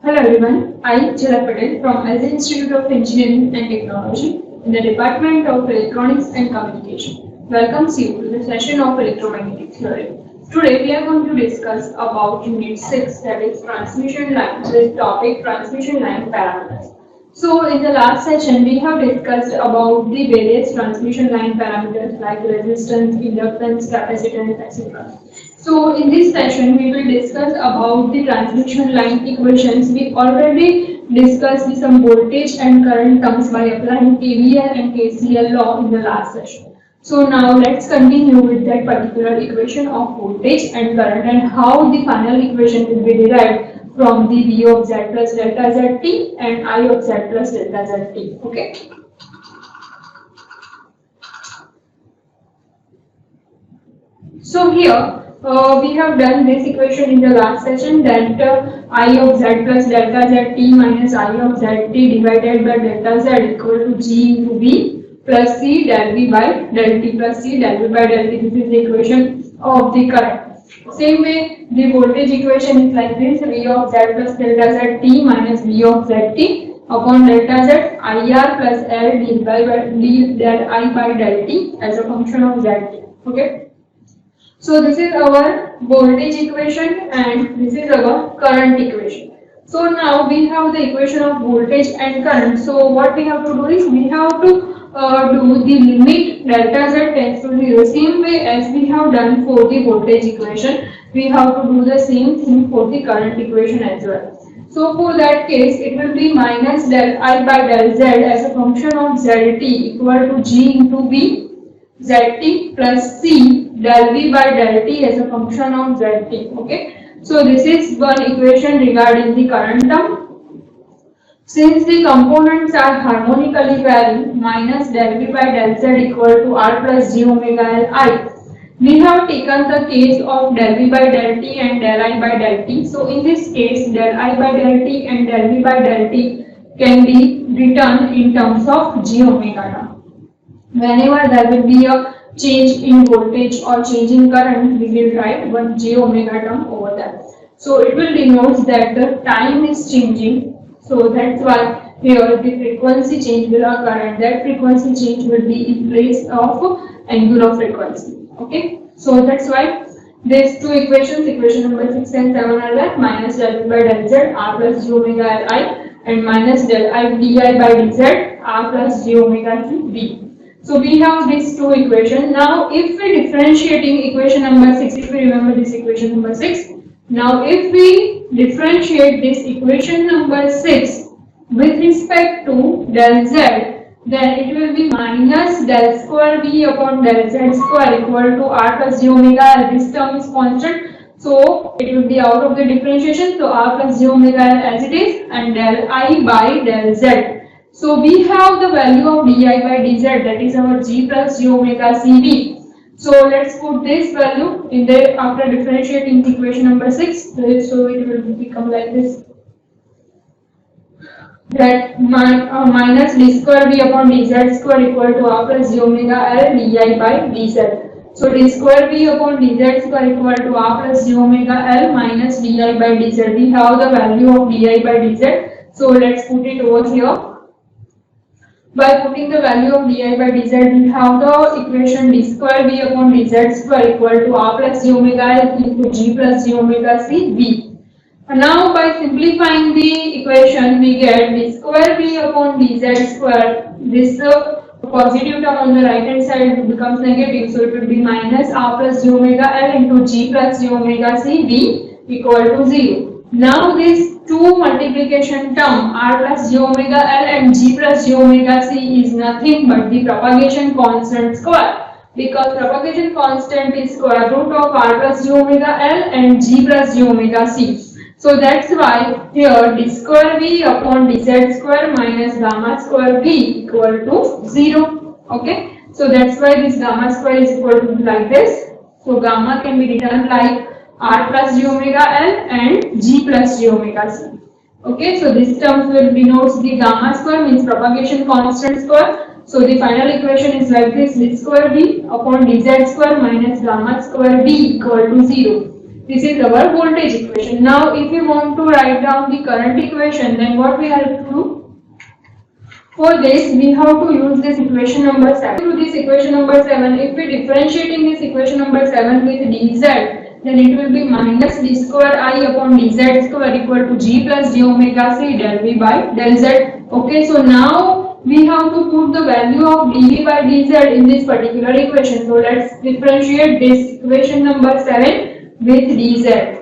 Hello everyone, I Jhala Patel from LC Institute of Engineering and Technology in the Department of Electronics and Communication. Welcomes you to the session of electromagnetic theory. Today we are going to discuss about Unit 6, that is transmission line, with topic transmission line parameters. So in the last session we have discussed about the various transmission line parameters like resistance, inductance, capacitance, etc. So in this session we will discuss about the transmission line equations. We already discussed some voltage and current terms by applying KVL and KCL law in the last session. So now let's continue with that particular equation of voltage and current and how the final equation will be derived from the V of Z plus delta ZT and I of Z plus delta ZT. Okay. So here we have done this equation in the last session, that I of Z plus delta ZT minus I of ZT divided by delta Z equal to G into V plus C del V by del T plus C del V by del T. This is the equation of the current. Same way, the voltage equation is like this: V of Z plus delta ZT minus V of ZT upon delta Z IR plus L d del I by del T as a function of ZT. Okay. So this is our voltage equation and this is our current equation. So now we have the equation of voltage and current. So what we have to do is we have to do the limit delta Z tends to 0. Same way as we have done for the voltage equation, we have to do the same thing for the current equation as well. So for that case, it will be minus del I by del Z as a function of ZT equal to G into V ZT plus C del V by del T as a function of ZT. Okay. So this is one equation regarding the current term. Since the components are harmonically varying, minus del V by del Z equal to R plus J omega L I. We have taken the case of del V by del T and del I by del T. So in this case, del I by del T and del V by del T can be written in terms of J omega term. Whenever there will be a change in voltage or change in current, we will write one J omega term over there. So it will denote that the time is changing. So that's why here the frequency change will occur and that frequency change will be in place of angular frequency. Okay. So that's why these two equations, equation number 6 and 7 are like minus del V by del Z R plus J omega Li and minus del I di by dz R plus J omega T V. So we have these two equations. Now if we differentiating equation number 6, if we remember this equation number 6, now if we differentiate this equation number 6 with respect to del Z, then it will be minus del square V upon del Z square equal to R plus J omega L. This term is constant, so it will be out of the differentiation, so R plus J omega L as it is and del I by del Z. So we have the value of di by dz, that is our G plus J omega Cv. So let's put this value in there after differentiating equation number 6. So it will become like this, that minus d square V upon dz square equal to R plus J omega L di by dz. So d square V upon dz square equal to R plus J omega L minus di by dz. We have the value of di by dz. So let's put it over here. By putting the value of di by dz, we have the equation d square V upon dz square equal to R plus J omega L into G plus J omega C V. And now by simplifying the equation, we get d square V upon dz square. This positive term on the right hand side becomes negative, so it will be minus R plus J omega L into G plus J omega C V equal to 0. Now this two multiplication term R plus J omega L and G plus J omega C is nothing but the propagation constant square, because propagation constant is square root of R plus J omega L and G plus J omega C. So that's why here d square V upon dz square minus gamma square V equal to 0. Okay. So that's why this gamma square is equal to like this. So gamma can be written like R plus J omega L and G plus J omega C. Okay, so this term will denote the gamma square, means propagation constant square. So the final equation is like this: d square V upon dz square minus gamma square V equal to 0. This is our voltage equation. Now if we want to write down the current equation, then what we have to do? For this, we have to use this equation number 7. To this equation number 7, if we differentiating this equation number 7 with dz, then it will be minus d square I upon dz square equal to g plus j omega c del v by del z. Okay, so now we have to put the value of dv by dz in this particular equation. So let's differentiate this equation number 7 with dz.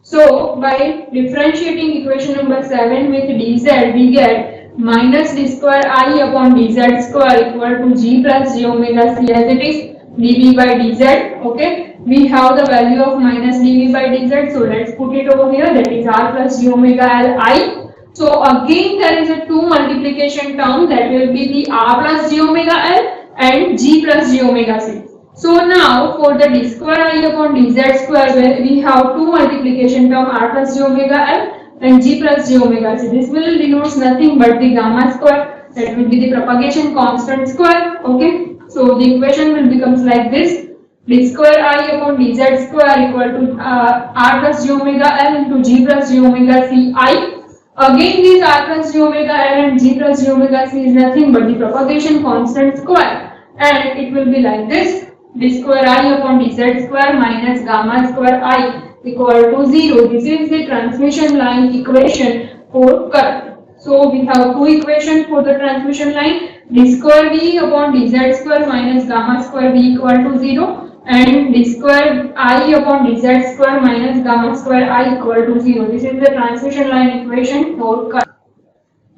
So by differentiating equation number 7 with dz, we get minus d square I upon dz square equal to g plus j omega c as it is dv by dz. Okay, we have the value of minus dv by dz, so let's put it over here, that is r plus j omega l I. So again there is a 2 multiplication term, that will be the r plus j omega l and g plus j omega c. So now for the d square I upon dz square, where we have 2 multiplication term r plus j omega l and g plus j omega c. This will denotes nothing but the gamma square, that will be the propagation constant square. Okay, so the equation will becomes like this: d square I upon dz square equal to r plus j omega l into g plus j omega c I. Again this r plus j omega l and g plus j omega c is nothing but the propagation constant square, and it will be like this: d square I upon dz square minus gamma square I equal to 0. This is the transmission line equation for current. So we have two equations for the transmission line: d square v upon dz square minus gamma square v equal to 0, and d square I upon dz square minus gamma square I equal to 0. This is the transmission line equation for current.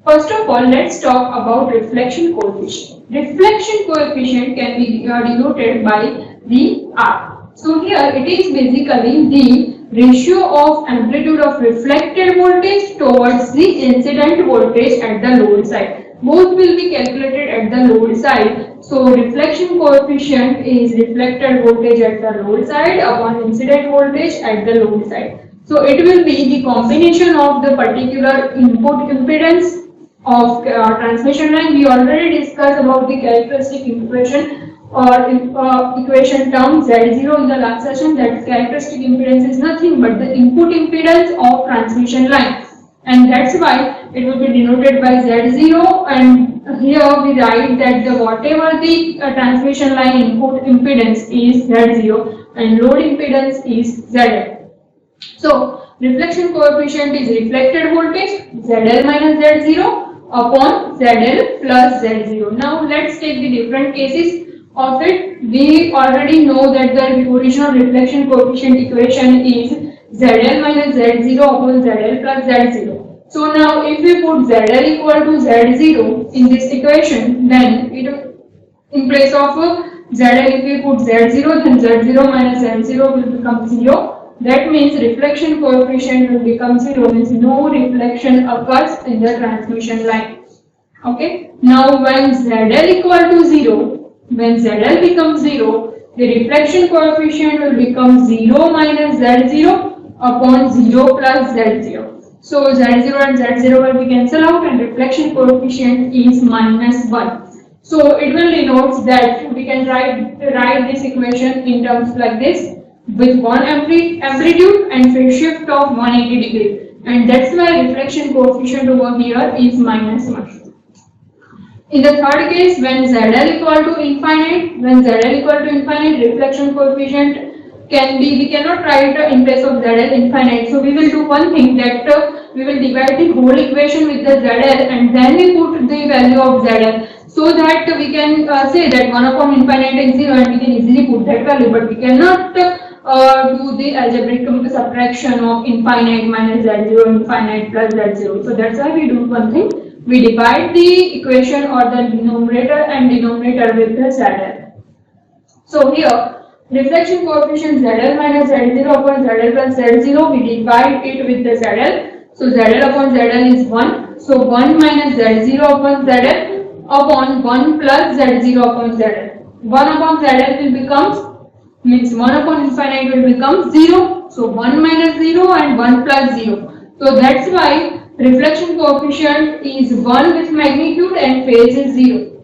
First of all, let's talk about reflection coefficient. Reflection coefficient can be denoted by the R. So here it is basically the ratio of amplitude of reflected voltage towards the incident voltage at the load side. Both will be calculated at the load side. So reflection coefficient is reflected voltage at the load side upon incident voltage at the load side. So it will be the combination of the particular input impedance of transmission line. We already discussed about the characteristic equation or equation term Z0 in the last session, that characteristic impedance is nothing but the input impedance of transmission line, and that's why it will be denoted by Z0, and here we write that the whatever the transmission line input impedance is Z0 and load impedance is ZL. So reflection coefficient is reflected voltage ZL minus Z0 upon ZL plus Z0. Now let's take the different cases of it. We already know that the original reflection coefficient equation is ZL minus Z0 upon ZL plus Z0. So now if we put ZL equal to Z0 in this equation, then in place of ZL, if we put Z0, then Z0 minus Z0 will become 0. That means reflection coefficient will become 0, means no reflection occurs in the transmission line. Okay. Now when ZL equal to 0, when ZL becomes 0, the reflection coefficient will become 0 minus Z0 upon 0 plus Z0. So Z0 and Z0 will be cancelled out and reflection coefficient is minus 1. So it will denote that we can write this equation in terms like this, with one amplitude and phase shift of 180 degree, and that's why reflection coefficient over here is minus 1. In the third case, when ZL equal to infinite, reflection coefficient can be, we cannot write in place of ZL infinite, so we will do one thing, that we will divide the whole equation with the ZL and then we put the value of ZL, so that we can say that 1 upon infinite is 0 and we can easily put that value, but we cannot do the algebraic subtraction of infinite minus Z0 infinite plus Z0. So that's why we do one thing, we divide the equation or the numerator and denominator with the ZL. So here reflection coefficient ZL minus Z0 upon ZL plus Z0, we divide it with the ZL. So ZL upon ZL is 1. So 1 minus Z0 upon ZL upon 1 plus Z0 upon ZL. 1 upon ZL will become, means 1 upon infinite will become 0. So 1 minus 0 and 1 plus 0. So that's why reflection coefficient is 1 with magnitude and phase is 0.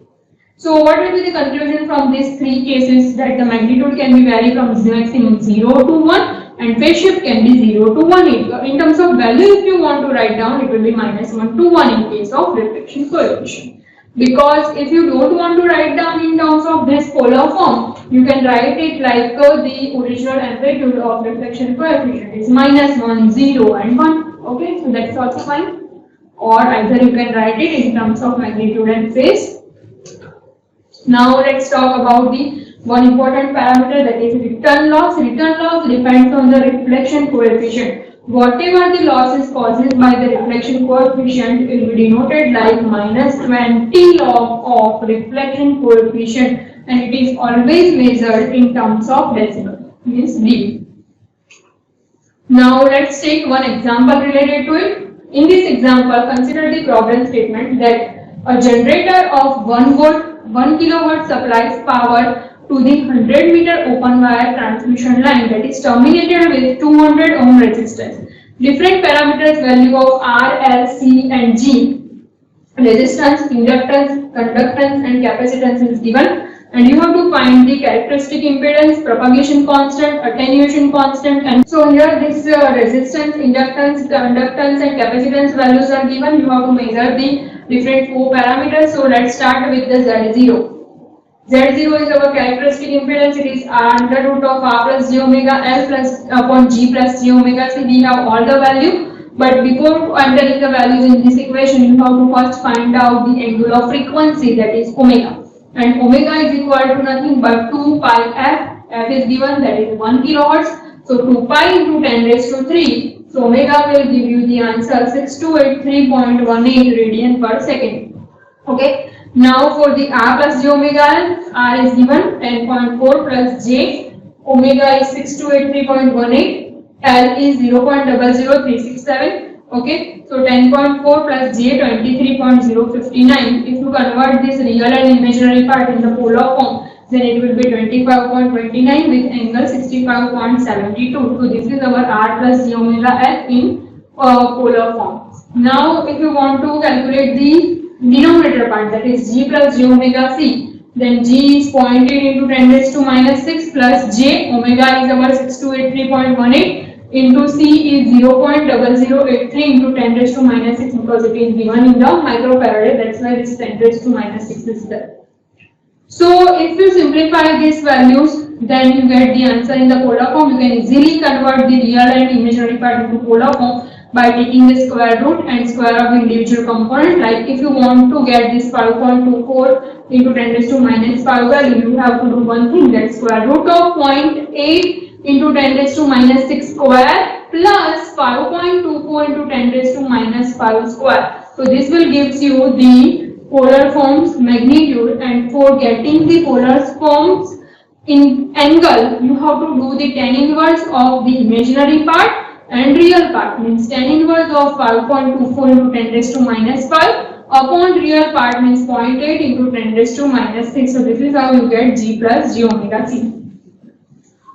So what will be the conclusion from these three cases? That the magnitude can be vary from maximum 0 to 1 and phase shift can be 0 to 1. In terms of value, if you want to write down, it will be -1 to 1 in case of reflection coefficient. Because if you don't want to write down in terms of this polar form, you can write it like the original amplitude of reflection coefficient is -1, 0 and 1. Okay, so that's also fine. Or either you can write it in terms of magnitude and phase. Now let's talk about the one important parameter, that is return loss. Return loss depends on the reflection coefficient. Whatever the loss is caused by the reflection coefficient will be denoted like -20 log of reflection coefficient, and it is always measured in terms of decimal, means dB. Now let's take one example related to it. In this example, consider the problem statement that a generator of 1 volt 1 kilowatt supplies power to the 100 meter open wire transmission line that is terminated with 200 ohm resistance. Different parameters value of R, L, C and G, resistance, inductance, conductance and capacitance is given, and you have to find the characteristic impedance, propagation constant, attenuation constant. And so here this resistance, inductance, conductance and capacitance values are given. You have to measure the different 4 parameters. So let's start with the Z0. Z0 is our characteristic impedance. It is under root of R plus j omega L plus upon G plus j omega C. We have all the value, but before entering the values in this equation, you have to first find out the angular frequency, that is omega. And omega is equal to nothing but 2 pi f. F is given, that is 1 kilohertz. So 2 pi into 10 raised to 3. So omega will give you the answer 6283.18 radian per second. Okay. Now for the R plus j omega L, R is given 10.4 plus j, omega is 6283.18, L is 0.00367. Okay, so 10.4 plus j 23.059. If you convert this real and imaginary part in the polar form, then it will be 25.29 with angle 65.72. So this is our R plus j omega L in polar form. Now if you want to calculate the denominator part, that is G plus j omega C, then G is 0.8 into 10 raised to -6 plus j, omega is our 6283.18 into C is 0.0083 into 10 raised to -6 because it is given in the microfarad, that's why this 10 raised to -6 is there. So if you simplify these values, then you get the answer in the polar form. You can easily convert the real and imaginary part into polar form by taking the square root and square of individual component. Like if you want to get this 5.24 into 10 raised to -5 value, you have to do one thing, that square root of 0.8 into 10 raised to -6 square plus 5.24 into 10 raised to -5 square. So this will gives you the polar forms magnitude, and for getting the polar forms in angle, you have to do the tan inverse of the imaginary part and real part, means tan inverse of 5.24 into 10 raised to -5 upon real part means 0.8 into 10 raised to -6. So this is how you get G plus j omega C.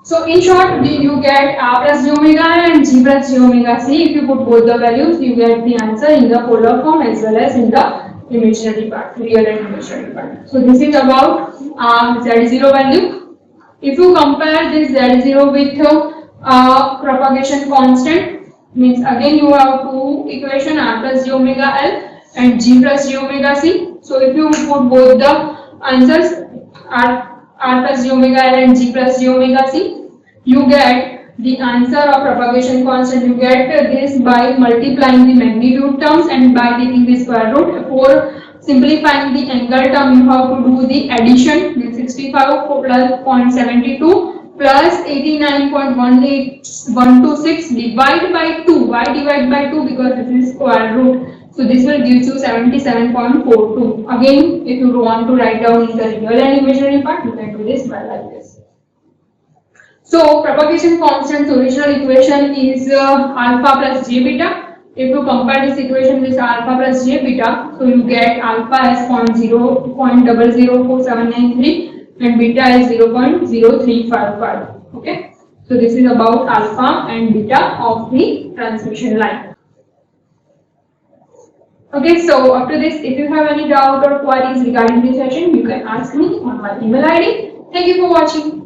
So in short, you get R plus j omega and G plus j omega C. If you put both the values, you get the answer in the polar form as well as in the imaginary part, real and imaginary part. So this is about Z0 value. If you compare this Z0 with propagation constant, means again you have two equation, R plus j omega L and G plus j omega C. So if you put both the answers, R plus j omega L and G plus j omega C, you get the answer of propagation constant. You get this by multiplying the magnitude terms and by taking the square root. For simplifying the angle term, you have to do the addition, means 65 plus 0.72 plus 89.18126 divided by 2. Why divide by 2? Because this is square root. So this will give you 77.42. Again, if you want to write down the real and imaginary part, you can do this by like this. So propagation constant's original equation is alpha plus j beta. If you compare this equation with alpha plus j beta, so you get alpha as 0.004793 and beta is 0.0355. Okay, so this is about alpha and beta of the transmission line. Okay, so up to this, if you have any doubt or queries regarding this session, you can ask me on my email ID. Thank you for watching.